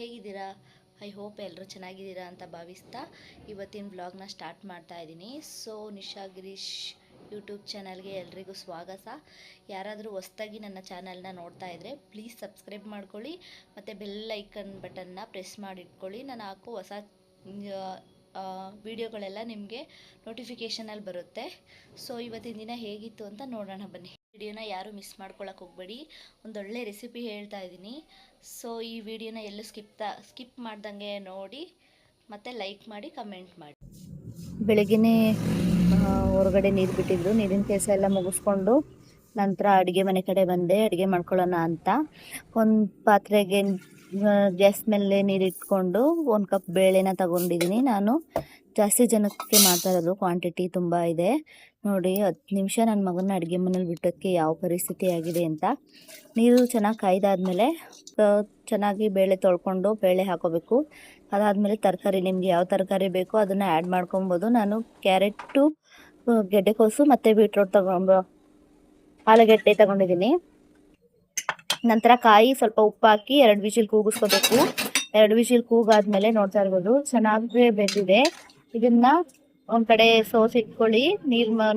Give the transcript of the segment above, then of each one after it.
ಹೇಗಿದ್ದೀರಾ? I hope ಎಲ್ಲರೂ ಚೆನ್ನಾಗಿದ್ದೀರಾ ಅಂತ ಭಾವಿಸ್ತಾ ಇವತ್ತಿನ ವ್ಲಾಗ್ನ ಸ್ಟಾರ್ಟ್ ಮಾಡ್ತಾ ಇದ್ದೀನಿ. ಸೊ ನಿಶಾ ಗಿರೀಶ್ ಯೂಟ್ಯೂಬ್ ಚಾನಲ್ಗೆ ಎಲ್ರಿಗೂ ಸ್ವಾಗತ. ಯಾರಾದರೂ ಹೊಸ್ದಾಗಿ ನನ್ನ ಚಾನಲ್ನ ನೋಡ್ತಾ ಇದ್ದರೆ ಪ್ಲೀಸ್ ಸಬ್ಸ್ಕ್ರೈಬ್ ಮಾಡ್ಕೊಳ್ಳಿ ಮತ್ತು ಬೆಲ್ ಐಕನ್ ಬಟನ್ನ ಪ್ರೆಸ್ ಮಾಡಿಟ್ಕೊಳ್ಳಿ. ನಾನು ಹಾಕೋ ಹೊಸ ವಿಡಿಯೋಗಳೆಲ್ಲ ನಿಮಗೆ ನೋಟಿಫಿಕೇಷನಲ್ಲಿ ಬರುತ್ತೆ. ಸೊ ಇವತ್ತಿನ ದಿನ ಹೇಗಿತ್ತು ಅಂತ ನೋಡೋಣ ಬನ್ನಿ. ವಿಡಿಯೋನ ಯಾರು ಮಿಸ್ ಮಾಡ್ಕೊಳಕ್ಕೆ ಹೋಗಬೇಡಿ. ಒಂದೊಳ್ಳೆ ರೆಸಿಪಿ ಹೇಳ್ತಾ ಇದ್ದೀನಿ. ಸೊ ಈ ವಿಡಿಯೋನ ಎಲ್ಲೂ ಸ್ಕಿಪ್ ಮಾಡ್ದಂಗೆ ನೋಡಿ ಮತ್ತು ಲೈಕ್ ಮಾಡಿ ಕಮೆಂಟ್ ಮಾಡಿ. ಬೆಳಗ್ಗೆನೇ ಹೊರಗಡೆ ನೀರು ಬಿಟ್ಟಿದ್ರು. ನೀರಿನ ಕೆಲಸ ಎಲ್ಲ ಮುಗಿಸ್ಕೊಂಡು ನಂತರ ಅಡುಗೆ ಮನೆ ಕಡೆ ಬಂದೆ. ಅಡುಗೆ ಮಾಡ್ಕೊಳ್ಳೋಣ ಅಂತ ಒಂದು ಪಾತ್ರೆಗೆ ಗ್ಯಾಸ್ ಮೇಲೆ ನೀರು ಇಟ್ಕೊಂಡು 1 ಕಪ್ ಬೇಳೆನ ತಗೊಂಡಿದ್ದೀನಿ. ನಾನು ಜಾಸ್ತಿ ಜನಕ್ಕೆ ಮಾಡ್ತಾ ಇರೋದು, ಕ್ವಾಂಟಿಟಿ ತುಂಬ ಇದೆ. ನೋಡಿ 10 ನಿಮಿಷ ನನ್ನ ಮಗನ ಅಡುಗೆ ಮನೇಲಿ ಬಿಟ್ಟೋಕ್ಕೆ ಯಾವ ಪರಿಸ್ಥಿತಿ ಆಗಿದೆ ಅಂತ. ನೀರು ಚೆನ್ನಾಗಿ ಕಾಯ್ದಾದ್ಮೇಲೆ ಚೆನ್ನಾಗಿ ಬೇಳೆ ತೊಳ್ಕೊಂಡು ಬೇಳೆ ಹಾಕೋಬೇಕು. ಅದಾದಮೇಲೆ ತರಕಾರಿ, ನಿಮಗೆ ಯಾವ ತರಕಾರಿ ಬೇಕೋ ಅದನ್ನು ಆ್ಯಡ್ ಮಾಡ್ಕೊಬೋದು. ನಾನು ಕ್ಯಾರೆಟು, ಗೆಡ್ಡೆಕೋಸು ಮತ್ತು ಬೀಟ್ರೋಟ್ ಆಲೂಗೆಡ್ಡೆ ತಗೊಂಡಿದ್ದೀನಿ. ನಂತರ ಕಾಯಿ ಸ್ವಲ್ಪ ಉಪ್ಪು ಹಾಕಿ 2 ವಿಷಿಲ್ ಕೂಗಿಸ್ಕೋಬೇಕು. 2 ವಿಷಿಲ್ ಕೂಗಾದ್ಮೇಲೆ ನೋಡ್ತಾ ಇರ್ಬೋದು ಚೆನ್ನಾಗಿ ಬೆಂದಿದೆ. ಇದನ್ನ ಒಂದು ಕಡೆ ಸೋಸಿಟ್ಕೊಳ್ಳಿ.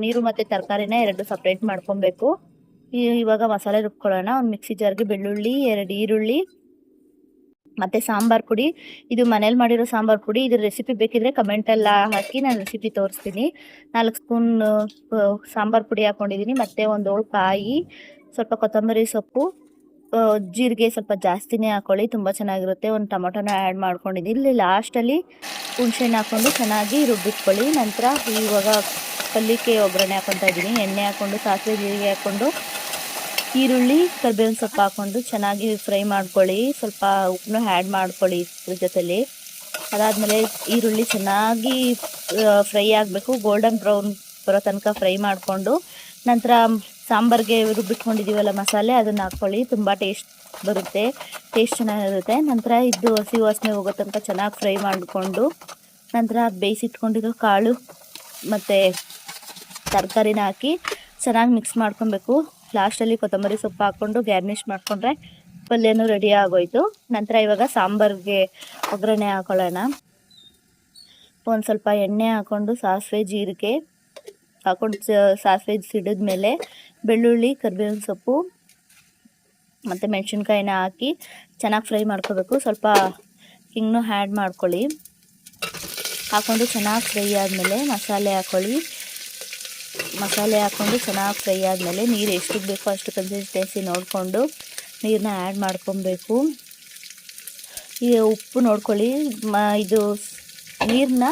ನೀರು ಮತ್ತು ತರಕಾರಿನ 2 ಸಪ್ರೇಟ್ ಮಾಡ್ಕೊಬೇಕು. ಇವಾಗ ಮಸಾಲೆ ರುಬ್ಕೊಳ್ಳೋಣ. ಒಂದು ಮಿಕ್ಸಿ ಜಾರ್ಗೆ ಬೆಳ್ಳುಳ್ಳಿ, 2 ಈರುಳ್ಳಿ ಮತ್ತು ಸಾಂಬಾರು ಪುಡಿ. ಇದು ಮನೇಲಿ ಮಾಡಿರೋ ಸಾಂಬಾರು ಪುಡಿ. ಇದ್ರ ರೆಸಿಪಿ ಬೇಕಿದ್ರೆ ಕಮೆಂಟೆಲ್ಲ ಹಾಕಿ ನಾನು ರೆಸಿಪಿ ತೋರಿಸ್ತೀನಿ. 4 ಸ್ಪೂನ್ ಸಾಂಬಾರು ಪುಡಿ ಹಾಕ್ಕೊಂಡಿದ್ದೀನಿ. ಮತ್ತು 1 ಹೋಳು ಕಾಯಿ, ಸ್ವಲ್ಪ ಕೊತ್ತಂಬರಿ ಸೊಪ್ಪು, ಜೀರಿಗೆ ಸ್ವಲ್ಪ ಜಾಸ್ತಿನೇ ಹಾಕ್ಕೊಳ್ಳಿ, ತುಂಬ ಚೆನ್ನಾಗಿರುತ್ತೆ. ಒಂದು ಟೊಮೊಟೊನ ಆ್ಯಡ್ ಮಾಡ್ಕೊಂಡಿದ್ದೀನಿ. ಇಲ್ಲಿ ಲಾಸ್ಟಲ್ಲಿ ಹುಣಸೆಹಣ್ಣು ಹಾಕ್ಕೊಂಡು ಚೆನ್ನಾಗಿ ರುಬ್ಬಿಟ್ಕೊಳ್ಳಿ. ನಂತರ ಇವಾಗ ಪಲ್ಯಕ್ಕೆ ಒಗ್ಗರಣೆ ಹಾಕ್ಕೊತಾ ಇದ್ದೀನಿ. ಎಣ್ಣೆ ಹಾಕ್ಕೊಂಡು ಸಾಸಿವೆ ಜೀರಿಗೆ ಹಾಕ್ಕೊಂಡು ಈರುಳ್ಳಿ ಕರಿಬೇವಿನ ಸೊಪ್ಪು ಹಾಕ್ಕೊಂಡು ಚೆನ್ನಾಗಿ ಫ್ರೈ ಮಾಡ್ಕೊಳ್ಳಿ. ಸ್ವಲ್ಪ ಉಪ್ಪನ್ನು ಆ್ಯಡ್ ಮಾಡ್ಕೊಳ್ಳಿ ಇದ್ರ ಜೊತೆಲಿ. ಅದಾದಮೇಲೆ ಈರುಳ್ಳಿ ಚೆನ್ನಾಗಿ ಫ್ರೈ ಆಗಬೇಕು, ಗೋಲ್ಡನ್ ಬ್ರೌನ್ ಬರೋ ತನಕ ಫ್ರೈ ಮಾಡಿಕೊಂಡು ನಂತರ ಸಾಂಬಾರಿಗೆ ರುಬ್ಬಿಟ್ಕೊಂಡಿದ್ದೀವಲ್ಲ ಮಸಾಲೆ, ಅದನ್ನು ಹಾಕ್ಕೊಳ್ಳಿ. ತುಂಬ ಟೇಸ್ಟ್ ಬರುತ್ತೆ, ಟೇಸ್ಟ್ ಚೆನ್ನಾಗಿರುತ್ತೆ. ನಂತರ ಇದು ಹಸಿ ವಾಸನೆ ಹೋಗೋ ತನಕ ಚೆನ್ನಾಗಿ ಫ್ರೈ ಮಾಡಿಕೊಂಡು ನಂತರ ಬೇಯಿಸಿಟ್ಕೊಂಡಿರೋ ಕಾಳು ಮತ್ತು ತರಕಾರಿನ ಹಾಕಿ ಚೆನ್ನಾಗಿ ಮಿಕ್ಸ್ ಮಾಡ್ಕೊಬೇಕು. ಲಾಸ್ಟಲ್ಲಿ ಕೊತ್ತಂಬರಿ ಸೊಪ್ಪು ಹಾಕ್ಕೊಂಡು ಗ್ಯಾರ್ನಿಷ್ ಮಾಡಿಕೊಂಡ್ರೆ ಪಲ್ಯನೂ ರೆಡಿ ಆಗೋಯ್ತು. ನಂತರ ಇವಾಗ ಸಾಂಬಾರಿಗೆ ಒಗ್ಗರಣೆ ಹಾಕೊಳ್ಳೋಣ. ಒಂದು ಸ್ವಲ್ಪ ಎಣ್ಣೆ ಹಾಕ್ಕೊಂಡು ಸಾಸಿವೆ ಜೀರಿಗೆ ಹಾಕ್ಕೊಂಡು ಸಾಸಿವೆ ಸಿಡಿದ್ಮೇಲೆ ಬೆಳ್ಳುಳ್ಳಿ, ಕರಿಬೇವಿನ ಸೊಪ್ಪು ಮತ್ತು ಮೆಣಸಿನ್ಕಾಯಿನ ಹಾಕಿ ಚೆನ್ನಾಗಿ ಫ್ರೈ ಮಾಡ್ಕೋಬೇಕು. ಸ್ವಲ್ಪ ಹಿಂಗನ್ನು ಆ್ಯಡ್ ಮಾಡ್ಕೊಳ್ಳಿ. ಹಾಕ್ಕೊಂಡು ಚೆನ್ನಾಗಿ ಫ್ರೈ ಆದಮೇಲೆ ಮಸಾಲೆ ಹಾಕ್ಕೊಳ್ಳಿ. ಮಸಾಲೆ ಹಾಕ್ಕೊಂಡು ಚೆನ್ನಾಗಿ ಫ್ರೈ ಆದಮೇಲೆ ನೀರು ಎಷ್ಟಕ್ಕೆ ಬೇಕೋ ಅಷ್ಟು ಕನ್ಸಿಸ್ಟೆನ್ಸಿ ನೋಡಿಕೊಂಡು ನೀರನ್ನ ಆ್ಯಡ್ ಮಾಡ್ಕೊಬೇಕು. ಈ ಉಪ್ಪು ನೋಡ್ಕೊಳ್ಳಿ. ಇದು ನೀರನ್ನ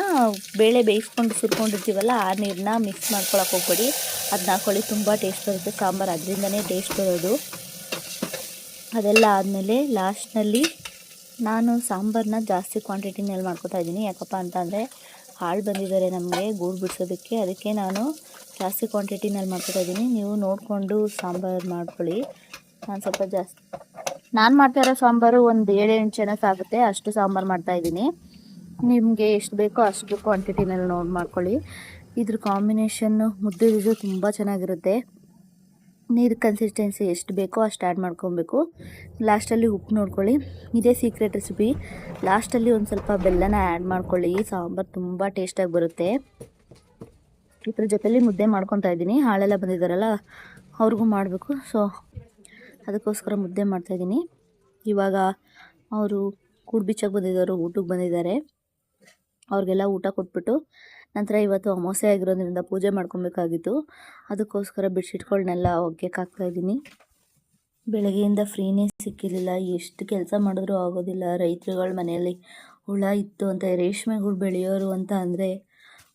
ಬೇಳೆ ಬೇಯಿಸ್ಕೊಂಡು ಸುರ್ಕೊಂಡಿರ್ತೀವಲ್ಲ, ಆ ನೀರನ್ನ ಮಿಕ್ಸ್ ಮಾಡ್ಕೊಳಕ್ಕೆ ಹೋಗ್ಬೇಡಿ. ಅದನ್ನ ಹಾಕ್ಕೊಳ್ಳಿ, ತುಂಬ ಟೇಸ್ಟ್ ಬರುತ್ತೆ ಸಾಂಬಾರು, ಅದರಿಂದನೇ ಟೇಸ್ಟ್ ಬರೋದು. ಅದೆಲ್ಲ ಆದಮೇಲೆ ಲಾಸ್ಟ್ನಲ್ಲಿ ನಾನು ಸಾಂಬಾರನ್ನ ಜಾಸ್ತಿ ಕ್ವಾಂಟಿಟಿನಲ್ಲಿ ಮಾಡ್ಕೊತಾ ಇದ್ದೀನಿ. ಯಾಕಪ್ಪ ಅಂತಂದರೆ ಹಾಳು ಬಂದಿದ್ದಾರೆ ನಮಗೆ ಗೂಡು ಬಿಡಿಸೋದಕ್ಕೆ, ಅದಕ್ಕೆ ನಾನು ಜಾಸ್ತಿ ಕ್ವಾಂಟಿಟಿನಲ್ಲಿ ಮಾಡ್ಕೊತಾ ಇದ್ದೀನಿ. ನೀವು ನೋಡಿಕೊಂಡು ಸಾಂಬಾರು ಮಾಡ್ಕೊಳ್ಳಿ. ನಾನು ಮಾಡ್ತಾ ಇರೋ ಸಾಂಬಾರು ಒಂದು 7-8 ಜನ ಸಾಗುತ್ತೆ, ಅಷ್ಟು ಸಾಂಬಾರು ಮಾಡ್ತಾಯಿದ್ದೀನಿ. ನಿಮಗೆ ಎಷ್ಟು ಬೇಕೋ ಅಷ್ಟು ಕ್ವಾಂಟಿಟಿನಲ್ಲಿ ನೋಡಿ ಮಾಡ್ಕೊಳ್ಳಿ. ಇದ್ರ ಕಾಂಬಿನೇಷನ್ನು ಮುದ್ದೆ ಜೊತೆ ತುಂಬ ಚೆನ್ನಾಗಿರುತ್ತೆ. ನೀರು ಕನ್ಸಿಸ್ಟೆನ್ಸಿ ಎಷ್ಟು ಬೇಕೋ ಅಷ್ಟು ಆ್ಯಡ್ ಮಾಡ್ಕೊಬೇಕು. ಲಾಸ್ಟಲ್ಲಿ ಉಪ್ಪು ನೋಡ್ಕೊಳ್ಳಿ. ಇದೇ ಸೀಕ್ರೆಟ್ ರೆಸಿಪಿ. ಲಾಸ್ಟಲ್ಲಿ ಒಂದು ಸ್ವಲ್ಪ ಬೆಲ್ಲನ ಆ್ಯಡ್ ಮಾಡ್ಕೊಳ್ಳಿ. ಸಾಂಬಾರು ತುಂಬ ಟೇಸ್ಟಾಗಿ ಬರುತ್ತೆ. ಇದ್ರ ಜೊತೆಲಿ ಮುದ್ದೆ ಮಾಡ್ಕೊತಾ ಇದ್ದೀನಿ. ಹಾಳೆಲ್ಲ ಬಂದಿದ್ದಾರಲ್ಲ ಅವ್ರಿಗೂ ಮಾಡಬೇಕು, ಸೊ ಅದಕ್ಕೋಸ್ಕರ ಮುದ್ದೆ ಮಾಡ್ತಾಯಿದ್ದೀನಿ. ಇವಾಗ ಅವರು ಕೂಡ್ಬಿಚ್ಚಕ್ಕೆ ಬಂದಿದ್ದವರು ಊಟಕ್ಕೆ ಬಂದಿದ್ದಾರೆ. ಅವ್ರಿಗೆಲ್ಲ ಊಟ ಕೊಟ್ಬಿಟ್ಟು ನಂತರ ಇವತ್ತು ಅಮಾವಾಸ್ಯೆ ಆಗಿರೋದ್ರಿಂದ ಪೂಜೆ ಮಾಡ್ಕೊಬೇಕಾಗಿತ್ತು. ಅದಕ್ಕೋಸ್ಕರ ಬೆಡ್ಶೀಟ್ಗಳನ್ನೆಲ್ಲ ಒಗ್ಯಕ್ಕೆ ಹಾಕ್ತಾಯಿದ್ದೀನಿ. ಬೆಳಗ್ಗೆಯಿಂದ ಫ್ರೀನೇ ಸಿಕ್ಕಿರಲಿಲ್ಲ. ಎಷ್ಟು ಕೆಲಸ ಮಾಡಿದ್ರೂ ಆಗೋದಿಲ್ಲ. ರೈತರುಗಳ ಮನೆಯಲ್ಲಿ ಹುಳ ಇತ್ತು ಅಂತ, ರೇಷ್ಮೆಗಳು ಬೆಳೆಯೋರು ಅಂತ ಅಂದರೆ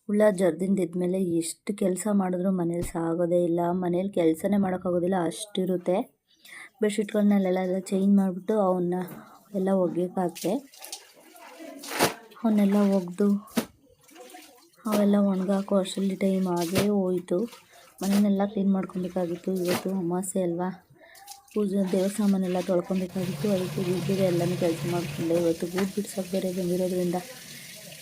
ಹುಳ ಜರ್ದಿಂದ ಇದ್ಮೇಲೆ ಎಷ್ಟು ಕೆಲಸ ಮಾಡಿದ್ರೂ ಮನೇಲಿ ಸಾಗೋದೇ ಇಲ್ಲ. ಮನೇಲಿ ಕೆಲಸನೇ ಮಾಡೋಕ್ಕಾಗೋದಿಲ್ಲ, ಅಷ್ಟಿರುತ್ತೆ. ಬೆಡ್ಶೀಟ್ಗಳನ್ನೆಲ್ಲ ಚೇಂಜ್ ಮಾಡಿಬಿಟ್ಟು ಅವನ್ನ ಎಲ್ಲ ಒಗ್ಯಕ್ಕೆ ಹಾಕಿದೆ. ಅವನ್ನೆಲ್ಲ ಒಗೆದು ಅವೆಲ್ಲ ಒಣಗಾಕೋ ಅಷ್ಟರಲ್ಲಿ ಟೈಮ್ ಆಗೇ ಹೋಯಿತು. ಮನೆಯನ್ನೆಲ್ಲ ಕ್ಲೀನ್ ಮಾಡ್ಕೊಬೇಕಾಗಿತ್ತು. ಇವತ್ತು ಅಮಾವಾಸ್ಯೆ ಅಲ್ವಾ, ಪೂಜೆ ದೇವ್ರ ಸಾಮಾನೆಲ್ಲ ತೊಳ್ಕೊಬೇಕಾಗಿತ್ತು. ಅದಕ್ಕೆ ಬಿದ್ದಿದೆ ಎಲ್ಲನೂ ಕೆಲಸ ಮಾಡಿಕೊಂಡೆ. ಇವತ್ತು ಗೂಡು ಬಿಡ್ಸೋಕೆ ಬೇರೆ ಬಂದಿರೋದ್ರಿಂದ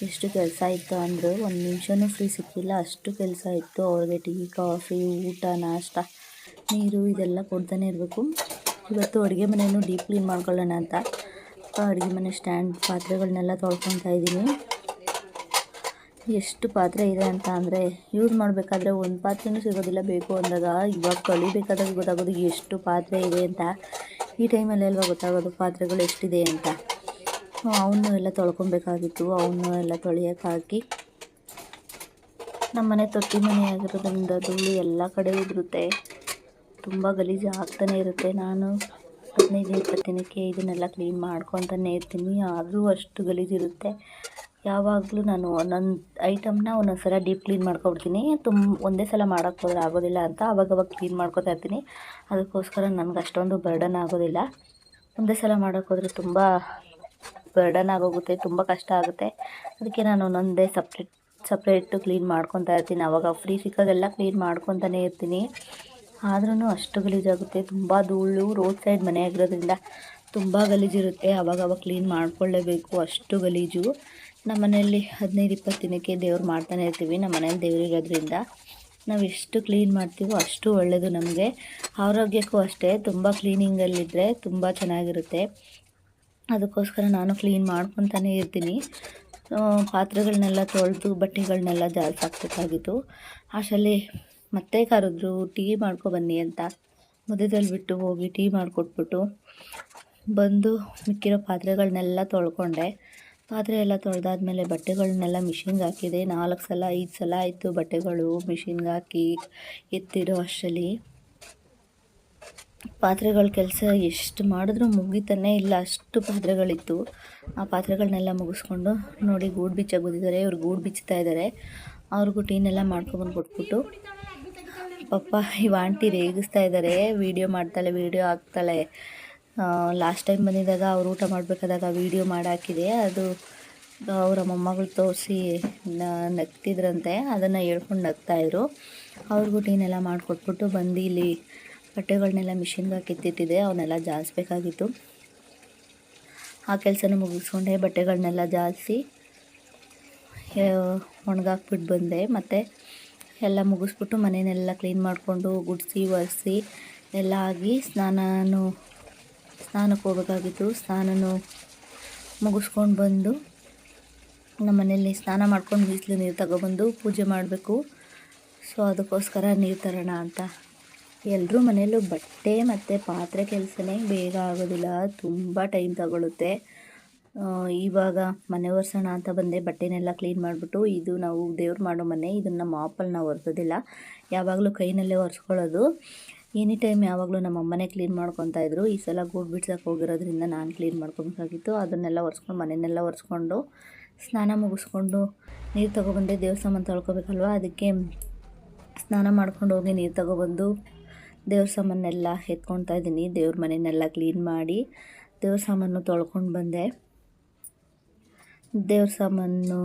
ಎಷ್ಟು ಕೆಲಸ ಇತ್ತು ಅಂದರೆ 1 ನಿಮಿಷನೂ ಫ್ರೀ ಸಿಕ್ಕಿಲ್ಲ, ಅಷ್ಟು ಕೆಲಸ ಇತ್ತು. ಅವ್ರಿಗೆ ಟೀ, ಕಾಫಿ, ಊಟ, ನಾಷ್ಟ, ನೀರು ಇದೆಲ್ಲ ಕೊಡ್ತಾನೆ ಇರಬೇಕು. ಇವತ್ತು ಅಡುಗೆ ಮನೆಯೂ ಡೀಪ್ ಕ್ಲೀನ್ ಮಾಡ್ಕೊಳ್ಳೋಣ ಅಂತ ಅಡುಗೆ ಮನೆ ಸ್ಟ್ಯಾಂಡ್ ಪಾತ್ರೆಗಳನ್ನೆಲ್ಲ ತೊಳ್ಕೊತಾ ಇದ್ದೀನಿ. ಎಷ್ಟು ಪಾತ್ರೆ ಇದೆ ಅಂತ ಅಂದರೆ ಯೂಸ್ ಮಾಡಬೇಕಾದ್ರೆ ಒಂದು ಪಾತ್ರೆನೂ ಸಿಗೋದಿಲ್ಲ ಬೇಕು ಅಂದಾಗ. ಇವಾಗ ತೊಳಿಬೇಕಾದಾಗ ಗೊತ್ತಾಗೋದು ಎಷ್ಟು ಪಾತ್ರೆ ಇದೆ ಅಂತ. ಈ ಟೈಮಲ್ಲಿ ಅಲ್ವಾ ಗೊತ್ತಾಗೋದು ಪಾತ್ರೆಗಳು ಎಷ್ಟಿದೆ ಅಂತ. ಅವನು ಎಲ್ಲ ತೊಳ್ಕೊಬೇಕಾಗಿತ್ತು. ಅವನು ಎಲ್ಲ ತೊಳೆಯೋಕೆ ಹಾಕಿ, ನಮ್ಮ ಮನೆ ತೊಟ್ಟಿ ಮನೆ ಆಗಿರೋದ್ರಿಂದ ಧೂಳು ಎಲ್ಲ ಕಡೆ ಉದುರುತ್ತೆ, ತುಂಬ ಗಲೀಜು ಆಗ್ತಾನೆ ಇರುತ್ತೆ. ನಾನು 15-20 ದಿನಕ್ಕೆ ಇದನ್ನೆಲ್ಲ ಕ್ಲೀನ್ ಮಾಡ್ಕೊತಾನೆ ಇರ್ತೀನಿ, ಆದರೂ ಅಷ್ಟು ಗಲೀಜಿರುತ್ತೆ. ಯಾವಾಗಲೂ ನಾನು ಒಂದೊಂದು ಐಟಮ್ನ ಒಂದೊಂದು ಸಲ ಡೀಪ್ ಕ್ಲೀನ್ ಮಾಡ್ಕೊಬಿಡ್ತೀನಿ. ಒಂದೇ ಸಲ ಮಾಡೋಕ್ಕೆ ಹೋದ್ರೆ ಆಗೋದಿಲ್ಲ ಅಂತ ಅವಾಗವಾಗ ಕ್ಲೀನ್ ಮಾಡ್ಕೊತಾ ಇರ್ತೀನಿ. ಅದಕ್ಕೋಸ್ಕರ ನನಗೆ ಅಷ್ಟೊಂದು ಬರ್ಡನ್ ಆಗೋದಿಲ್ಲ. ಒಂದೇ ಸಲ ಮಾಡೋಕ್ಕೆ ಹೋದರೆ ತುಂಬ ಬರ್ಡನ್ ಆಗೋಗುತ್ತೆ, ತುಂಬ ಕಷ್ಟ ಆಗುತ್ತೆ. ಅದಕ್ಕೆ ನಾನು ಒಂದೊಂದೇ ಸಪ್ರೇಟು ಕ್ಲೀನ್ ಮಾಡ್ಕೊತಾ ಇರ್ತೀನಿ. ಆವಾಗ ಫ್ರೀ ಸಿಕ್ಕಾಗೆಲ್ಲ ಕ್ಲೀನ್ ಮಾಡ್ಕೊತಾನೆ ಇರ್ತೀನಿ. ಆದ್ರೂ ಅಷ್ಟು ಗಲೀಜಾಗುತ್ತೆ, ತುಂಬ ಧೂಳು. ರೋಡ್ ಸೈಡ್ ಮನೆ ಆಗಿರೋದ್ರಿಂದ ತುಂಬ ಗಲೀಜಿರುತ್ತೆ. ಅವಾಗವಾಗ ಕ್ಲೀನ್ ಮಾಡ್ಕೊಳ್ಳೇಬೇಕು, ಅಷ್ಟು ಗಲೀಜು. ನಮ್ಮ ಮನೆಯಲ್ಲಿ 15-20 ದಿನಕ್ಕೆ ದೇವ್ರು ಮಾಡ್ತಾನೆ ಇರ್ತೀವಿ. ನಮ್ಮ ಮನೇಲಿ ದೇವರಿರೋದ್ರಿಂದ ನಾವು ಎಷ್ಟು ಕ್ಲೀನ್ ಮಾಡ್ತೀವೋ ಅಷ್ಟು ಒಳ್ಳೆಯದು ನಮಗೆ. ಆರೋಗ್ಯಕ್ಕೂ ಅಷ್ಟೇ, ತುಂಬ ಕ್ಲೀನಿಂಗಲ್ಲಿದ್ದರೆ ತುಂಬ ಚೆನ್ನಾಗಿರುತ್ತೆ. ಅದಕ್ಕೋಸ್ಕರ ನಾನು ಕ್ಲೀನ್ ಮಾಡ್ಕೊತಾನೆ ಇರ್ತೀನಿ. ಪಾತ್ರೆಗಳನ್ನೆಲ್ಲ ತೊಳೆದು ಬಟ್ಟೆಗಳನ್ನೆಲ್ಲ ಜಾಲ್ಸಿ ಹಾಕ್ಬೇಕಾಗಿತ್ತು. ಅಷ್ಟರಲ್ಲಿ ಮತ್ತೆ ಕರೆದ್ರು ಟೀ ಮಾಡ್ಕೊಬನ್ನಿ ಅಂತ. ಮಧ್ಯದಲ್ಲಿ ಬಿಟ್ಟು ಹೋಗಿ ಟೀ ಮಾಡಿಕೊಟ್ಬಿಟ್ಟು ಬಂದು ಮಿಕ್ಕಿರೋ ಪಾತ್ರೆಗಳನ್ನೆಲ್ಲ ತೊಳ್ಕೊಂಡೆ. ಪಾತ್ರೆ ಎಲ್ಲ ತೊಳೆದಾದ್ಮೇಲೆ ಬಟ್ಟೆಗಳನ್ನೆಲ್ಲ ಮಿಷಿನ್ಗೆ ಹಾಕಿದೆ. 4 ಸಲ 5 ಸಲ ಆಯಿತು ಬಟ್ಟೆಗಳು ಮಿಷಿನ್ಗೆ ಹಾಕಿ ಎತ್ತಿರೋ ಅಷ್ಟರಲ್ಲಿ. ಪಾತ್ರೆಗಳ ಕೆಲಸ ಎಷ್ಟು ಮಾಡಿದ್ರೂ ಮುಗಿತಾನೇ ಇಲ್ಲ, ಅಷ್ಟು ಪಾತ್ರೆಗಳಿತ್ತು. ಆ ಪಾತ್ರೆಗಳನ್ನೆಲ್ಲ ಮುಗಿಸ್ಕೊಂಡು ನೋಡಿ ಗೂಡು ಬಿಚ್ಚಕ್ಕೆ ಬಂದಿದ್ದಾರೆ. ಇವ್ರು ಗೂಡು ಬಿಚ್ತಾ ಇದ್ದಾರೆ. ಅವ್ರಿಗೂ ಟೀನೆಲ್ಲ ಮಾಡ್ಕೊಬಂದು ಕೊಟ್ಬಿಟ್ಟು ಪಾಪ ಇವ ಆಂಟಿ ರೇಗಿಸ್ತಾ ಇದ್ದಾರೆ. ವೀಡಿಯೋ ಮಾಡ್ತಾಳೆ, ವೀಡಿಯೋ ಹಾಕ್ತಾಳೆ. ಲಾಸ್ಟ್ ಟೈಮ್ ಬಂದಿದ್ದಾಗ ಅವ್ರು ಊಟ ಮಾಡಬೇಕಾದಾಗ ವೀಡಿಯೋ ಮಾಡಿ ಹಾಕಿದೆ. ಅದು ಅವರ ಮೊಮ್ಮಗಳು ತೋರಿಸಿ ನಗ್ತಿದ್ರಂತೆ, ಅದನ್ನು ಹೇಳ್ಕೊಂಡು ನಗ್ತಾಯಿದ್ರು. ಅವ್ರಿಗೂ ಟೀನೆಲ್ಲ ಮಾಡಿಕೊಟ್ಬಿಟ್ಟು ಬಂದು ಇಲ್ಲಿ ಬಟ್ಟೆಗಳನ್ನೆಲ್ಲ ಮಿಷಿನ್ಗೆ ಹಾಕಿತ್ತಿಟ್ಟಿದೆ, ಅವನ್ನೆಲ್ಲ ಜಾಲಿಸ್ಬೇಕಾಗಿತ್ತು. ಆ ಕೆಲಸನ ಮುಗಿಸ್ಕೊಂಡೆ. ಬಟ್ಟೆಗಳನ್ನೆಲ್ಲ ಜಾಲಿಸಿ ಒಣಗಾಕ್ಬಿಟ್ಟು ಬಂದೆ. ಮತ್ತು ಎಲ್ಲ ಮುಗಿಸ್ಬಿಟ್ಟು ಮನೆಯನ್ನೆಲ್ಲ ಕ್ಲೀನ್ ಮಾಡಿಕೊಂಡು ಗುಡಿಸಿ ಒರೆಸಿ ಎಲ್ಲ ಆಗಿ ಸ್ನಾನಕ್ಕೆ ಹೋಗಬೇಕಾಗಿತ್ತು. ಸ್ನಾನನೂ ಮುಗಿಸ್ಕೊಂಡು ಬಂದು ನಮ್ಮ ಮನೆಯಲ್ಲಿ ಸ್ನಾನ ಮಾಡ್ಕೊಂಡು ಬಿಸಿಲು ನೀರು ತಗೊಬಂದು ಪೂಜೆ ಮಾಡಬೇಕು. ಸೊ ಅದಕ್ಕೋಸ್ಕರ ನೀರು ತರೋಣ ಅಂತ. ಎಲ್ಲರೂ ಮನೆಯಲ್ಲೂ ಬಟ್ಟೆ ಮತ್ತು ಪಾತ್ರೆ ಕೆಲಸನೇ ಬೇಗ ಆಗೋದಿಲ್ಲ, ತುಂಬ ಟೈಮ್ ತಗೊಳುತ್ತೆ. ಇವಾಗ ಮನೆ ಒರೆಸೋಣ ಅಂತ ಬಂದೆ. ಬಟ್ಟೆನೆಲ್ಲ ಕ್ಲೀನ್ ಮಾಡಿಬಿಟ್ಟು, ಇದು ನಾವು ದೇವ್ರು ಮಾಡೋ ಮನೆ, ಇದನ್ನು ಮಾಪಲ್ಲಿ ನಾವು ಒರೆಸೋದಿಲ್ಲ, ಯಾವಾಗಲೂ ಕೈನಲ್ಲೇ ಒರೆಸ್ಕೊಳ್ಳೋದು. ಎನಿ ಟೈಮ್ ಯಾವಾಗಲೂ ನಮ್ಮ ಅಮ್ಮನೇ ಕ್ಲೀನ್ ಮಾಡ್ಕೊತಾ ಇದ್ರು. ಈ ಸಲ ಗೂಡು ಬಿಡ್ಸೋಕ್ಕೆ ಹೋಗಿರೋದ್ರಿಂದ ನಾನು ಕ್ಲೀನ್ ಮಾಡ್ಕೊಬೇಕಾಗಿತ್ತು. ಅದನ್ನೆಲ್ಲ ಒರೆಸ್ಕೊಂಡು ಮನೆಯನ್ನೆಲ್ಲ ಒರೆಸ್ಕೊಂಡು ಸ್ನಾನ ಮುಗಿಸ್ಕೊಂಡು ನೀರು ತೊಗೊಬಂದೆ. ದೇವ್ರ ಸಾಮಾನು ತೊಳ್ಕೊಬೇಕಲ್ವ, ಅದಕ್ಕೆ ಸ್ನಾನ ಮಾಡ್ಕೊಂಡು ಹೋಗಿ ನೀರು ತೊಗೊಬಂದು ದೇವ್ರ ಸಾಮಾನೆಲ್ಲ ಎತ್ಕೊಳ್ತಾ ಇದ್ದೀನಿ. ದೇವ್ರ ಮನೆಯನ್ನೆಲ್ಲ ಕ್ಲೀನ್ ಮಾಡಿ ದೇವ್ರ ಸಾಮಾನು ತೊಳ್ಕೊಂಡು ಬಂದೆ. ದೇವ್ರ ಸಾಮಾನು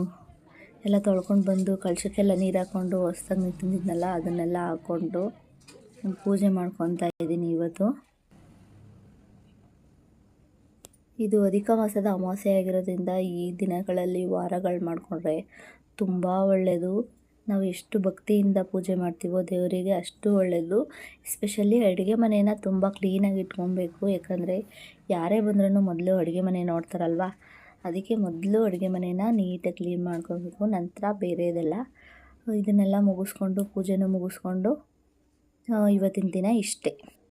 ಎಲ್ಲ ತೊಳ್ಕೊಂಡು ಬಂದು ಕಳಶಕ್ಕೆಲ್ಲ ನೀರು ಹಾಕ್ಕೊಂಡು ಹೊಸ್ದಾಗಿ ನೀರು ತಂದಿದ್ನಲ್ಲ ಅದನ್ನೆಲ್ಲ ಹಾಕ್ಕೊಂಡು ಪೂಜೆ ಮಾಡ್ಕೊತಾ ಇದ್ದೀನಿ. ಇವತ್ತು ಇದು ಅಧಿಕ ಮಾಸದ ಅಮಾವಾಸ್ಯೆ ಆಗಿರೋದ್ರಿಂದ ಈ ದಿನಗಳಲ್ಲಿ ವಾರಗಳು ಮಾಡಿಕೊಂಡ್ರೆ ತುಂಬ ಒಳ್ಳೆಯದು. ನಾವು ಎಷ್ಟು ಭಕ್ತಿಯಿಂದ ಪೂಜೆ ಮಾಡ್ತೀವೋ ದೇವರಿಗೆ ಅಷ್ಟು ಒಳ್ಳೆಯದು. ಎಸ್ಪೆಷಲಿ ಅಡುಗೆ ಮನೇನ ತುಂಬ ಕ್ಲೀನಾಗಿ ಇಟ್ಕೊಬೇಕು. ಯಾಕಂದರೆ ಯಾರೇ ಬಂದ್ರೂ ಮೊದಲು ಅಡುಗೆ ಮನೆ ನೋಡ್ತಾರಲ್ವ, ಅದಕ್ಕೆ ಮೊದಲು ಅಡುಗೆ ಮನೇನ ನೀಟಾಗಿ ಕ್ಲೀನ್ ಮಾಡ್ಕೋಬೇಕು, ನಂತರ ಬೇರೆದೆಲ್ಲ. ಇದನ್ನೆಲ್ಲ ಮುಗಿಸ್ಕೊಂಡು ಪೂಜೆನೂ ಮುಗಿಸ್ಕೊಂಡು ಇವತ್ತಿನ ದಿನ ಇಷ್ಟೇ.